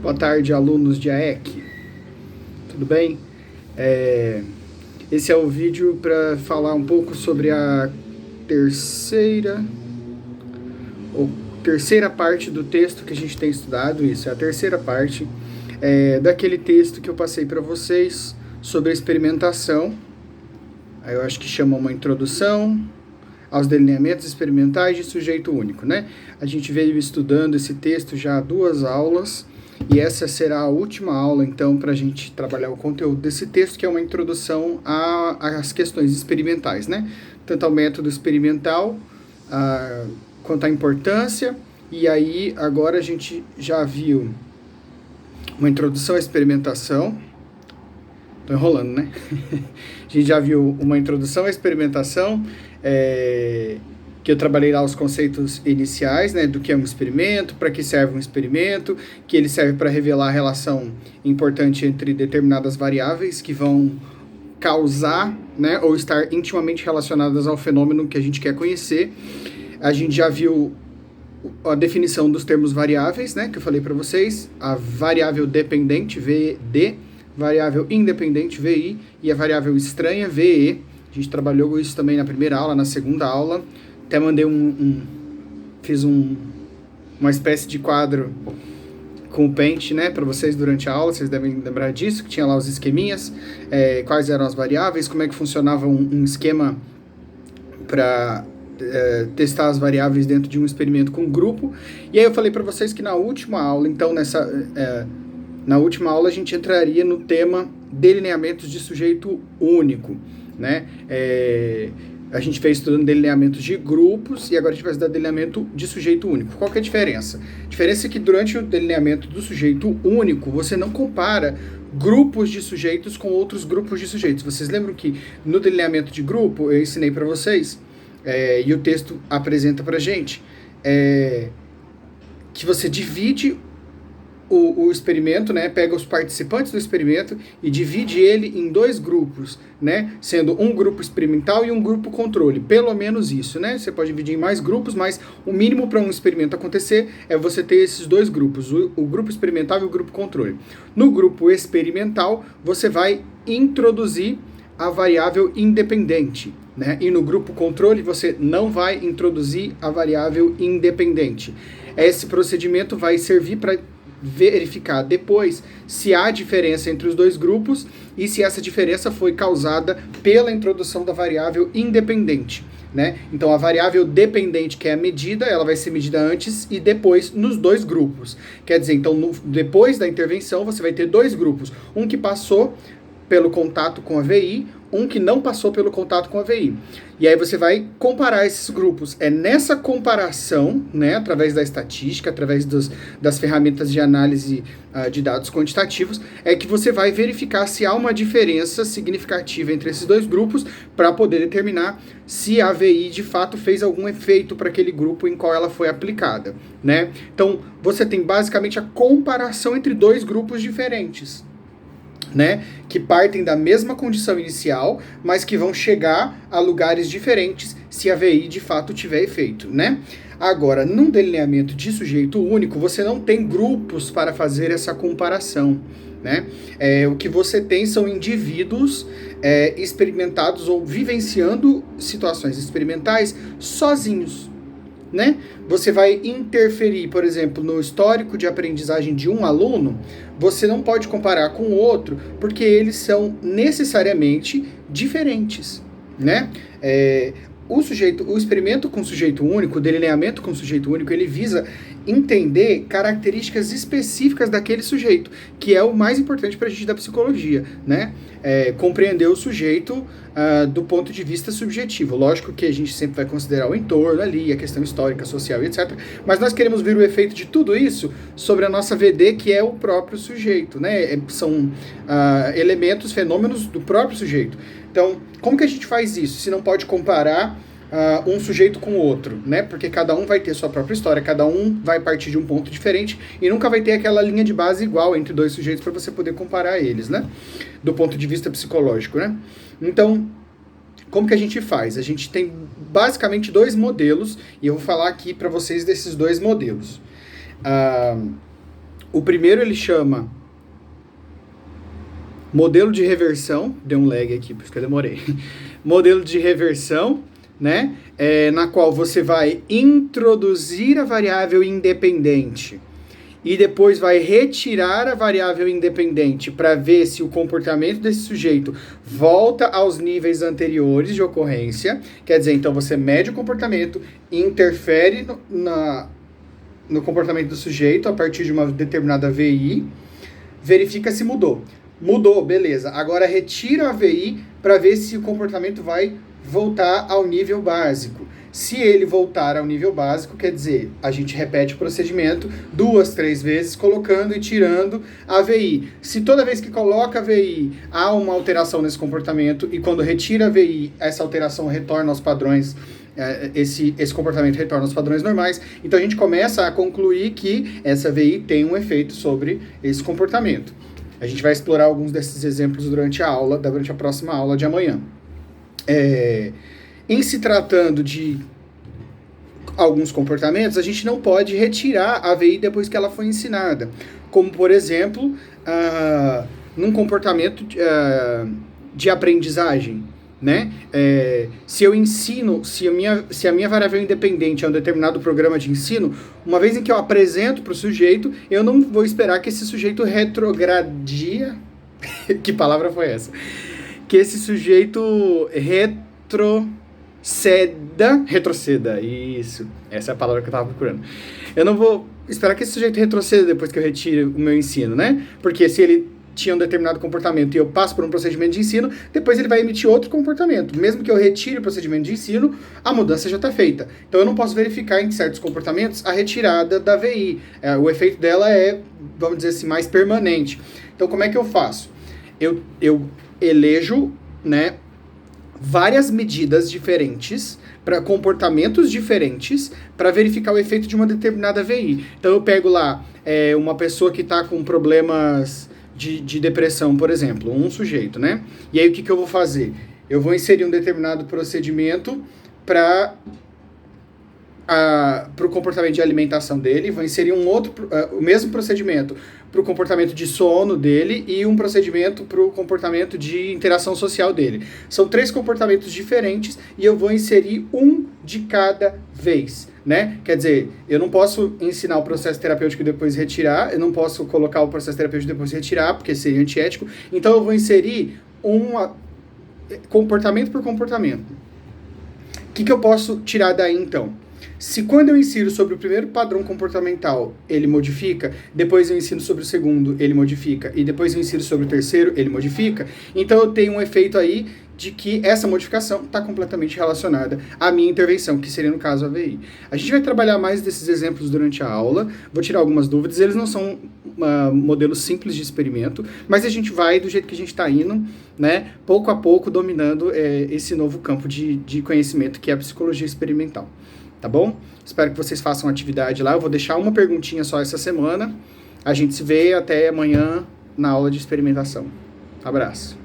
Boa tarde, alunos de AEC. Tudo bem? Esse é o vídeo para falar um pouco sobre a terceira parte do texto que a gente tem estudado. Isso, é a terceira parte daquele texto que eu passei para vocês sobre a experimentação. Aí eu acho que chama uma introdução aos delineamentos experimentais de sujeito único, né? A gente veio estudando esse texto já há 2 aulas, e essa será a última aula, então, para a gente trabalhar o conteúdo desse texto, que é uma introdução às questões experimentais, né? Tanto ao método experimental, quanto à importância, e aí agora a gente já viu uma introdução à experimentação. Tô enrolando, né? A gente já viu uma introdução à experimentação, que eu trabalhei lá os conceitos iniciais, né, do que é um experimento, para que serve um experimento, que ele serve para revelar a relação importante entre determinadas variáveis que vão causar, né, ou estar intimamente relacionadas ao fenômeno que a gente quer conhecer. A gente já viu a definição dos termos variáveis, né, que eu falei para vocês, a variável dependente, VD, variável independente, VI, e a variável estranha, VE. A gente trabalhou isso também na primeira aula, na segunda aula. Até mandei fiz uma espécie de quadro com o Paint, né, para vocês durante a aula. Vocês devem lembrar disso, que tinha lá os esqueminhas, quais eram as variáveis, como é que funcionava um esquema para testar as variáveis dentro de um experimento com grupo. E aí eu falei para vocês que na última aula, então na última aula a gente entraria no tema delineamentos de sujeito único, né? A gente fez estudando delineamentos de grupos e agora a gente vai estudar delineamento de sujeito único. Qual que é a diferença? A diferença é que durante o delineamento do sujeito único, você não compara grupos de sujeitos com outros grupos de sujeitos. Vocês lembram que no delineamento de grupo eu ensinei para vocês, e o texto apresenta pra gente, que você divide o experimento, né, pega os participantes do experimento e divide ele em 2 grupos, né, sendo um grupo experimental e um grupo controle, pelo menos isso, né, você pode dividir em mais grupos, mas o mínimo para um experimento acontecer é você ter esses 2 grupos, o grupo experimental e o grupo controle. No grupo experimental, você vai introduzir a variável independente, né, e no grupo controle você não vai introduzir a variável independente. Esse procedimento vai servir para verificar depois se há diferença entre os 2 grupos e se essa diferença foi causada pela introdução da variável independente, né? Então a variável dependente, que é a medida, ela vai ser medida antes e depois nos 2 grupos. Quer dizer, então depois da intervenção você vai ter 2 grupos, um que passou pelo contato com a VI, um que não passou pelo contato com a VI. E aí você vai comparar esses grupos. É nessa comparação, né, através da estatística, através das ferramentas de análise de dados quantitativos, é que você vai verificar se há uma diferença significativa entre esses 2 grupos para poder determinar se a VI de fato fez algum efeito para aquele grupo em qual ela foi aplicada, né? Então, você tem basicamente a comparação entre 2 grupos diferentes, né, que partem da mesma condição inicial, mas que vão chegar a lugares diferentes se a VI de fato tiver efeito, né? Agora, num delineamento de sujeito único, você não tem grupos para fazer essa comparação, né? O que você tem são indivíduos experimentados ou vivenciando situações experimentais sozinhos, né? Você vai interferir, por exemplo, no histórico de aprendizagem de um aluno, você não pode comparar com o outro, porque eles são necessariamente diferentes, né? O experimento com sujeito único, o delineamento com sujeito único, ele visa entender características específicas daquele sujeito, que é o mais importante para a gente da psicologia, né? Compreender o sujeito do ponto de vista subjetivo. Lógico que a gente sempre vai considerar o entorno ali, a questão histórica, social e etc. Mas nós queremos ver o efeito de tudo isso sobre a nossa VD, que é o próprio sujeito, né? São elementos, fenômenos do próprio sujeito. Então, como que a gente faz isso? Se não pode comparar um sujeito com o outro, né? Porque cada um vai ter sua própria história, cada um vai partir de um ponto diferente e nunca vai ter aquela linha de base igual entre 2 sujeitos para você poder comparar eles, né? Do ponto de vista psicológico, né? Então, como que a gente faz? A gente tem basicamente 2 modelos e eu vou falar aqui para vocês desses 2 modelos. O primeiro ele chama modelo de reversão, deu um lag aqui, por isso que eu demorei. Modelo de reversão, né? Na qual você vai introduzir a variável independente e depois vai retirar a variável independente para ver se o comportamento desse sujeito volta aos níveis anteriores de ocorrência. Quer dizer, então você mede o comportamento, interfere no comportamento do sujeito a partir de uma determinada VI, verifica se mudou. Mudou, beleza. Agora retira a VI para ver se o comportamento vai voltar ao nível básico. Se ele voltar ao nível básico, quer dizer, a gente repete o procedimento 2, 3 vezes, colocando e tirando a VI. Se toda vez que coloca a VI há uma alteração nesse comportamento e quando retira a VI, essa alteração retorna aos padrões, esse comportamento retorna aos padrões normais, então a gente começa a concluir que essa VI tem um efeito sobre esse comportamento. A gente vai explorar alguns desses exemplos durante a próxima aula de amanhã. Em se tratando de alguns comportamentos, a gente não pode retirar a VI depois que ela foi ensinada. Como, por exemplo, num comportamento de aprendizagem, né? Se eu ensino, se a minha variável independente é um determinado programa de ensino, uma vez em que eu apresento para o sujeito, eu não vou esperar que esse sujeito retrogradia. Que palavra foi essa? Que esse sujeito retroceda, isso, essa é a palavra que eu estava procurando. Eu não vou esperar que esse sujeito retroceda depois que eu retire o meu ensino, né? Porque se ele tinha um determinado comportamento e eu passo por um procedimento de ensino, depois ele vai emitir outro comportamento. Mesmo que eu retire o procedimento de ensino, a mudança já está feita. Então eu não posso verificar em certos comportamentos a retirada da VI. O efeito dela é, vamos dizer assim, mais permanente. Então como é que eu faço? Eu elejo, né, várias medidas diferentes para comportamentos diferentes para verificar o efeito de uma determinada VI. Então eu pego lá uma pessoa que está com problemas de depressão, por exemplo, um sujeito, né? E aí o que eu vou fazer? Eu vou inserir um determinado procedimento para o comportamento de alimentação dele, vou inserir o mesmo procedimento para o comportamento de sono dele e um procedimento para o comportamento de interação social dele. São 3 comportamentos diferentes e eu vou inserir um de cada vez, né? Quer dizer, eu não posso ensinar o processo terapêutico e depois retirar, eu não posso colocar o processo terapêutico e depois retirar, porque seria antiético. Então eu vou inserir comportamento por comportamento. O que eu posso tirar daí então? Se quando eu ensino sobre o primeiro padrão comportamental, ele modifica, depois eu ensino sobre o segundo, ele modifica, e depois eu ensino sobre o terceiro, ele modifica, então eu tenho um efeito aí de que essa modificação está completamente relacionada à minha intervenção, que seria no caso a VI. A gente vai trabalhar mais desses exemplos durante a aula, vou tirar algumas dúvidas, eles não são modelos simples de experimento, mas a gente vai do jeito que a gente está indo, né, pouco a pouco dominando esse novo campo de conhecimento que é a psicologia experimental. Tá bom? Espero que vocês façam atividade lá. Eu vou deixar uma perguntinha só essa semana. A gente se vê até amanhã na aula de experimentação. Abraço.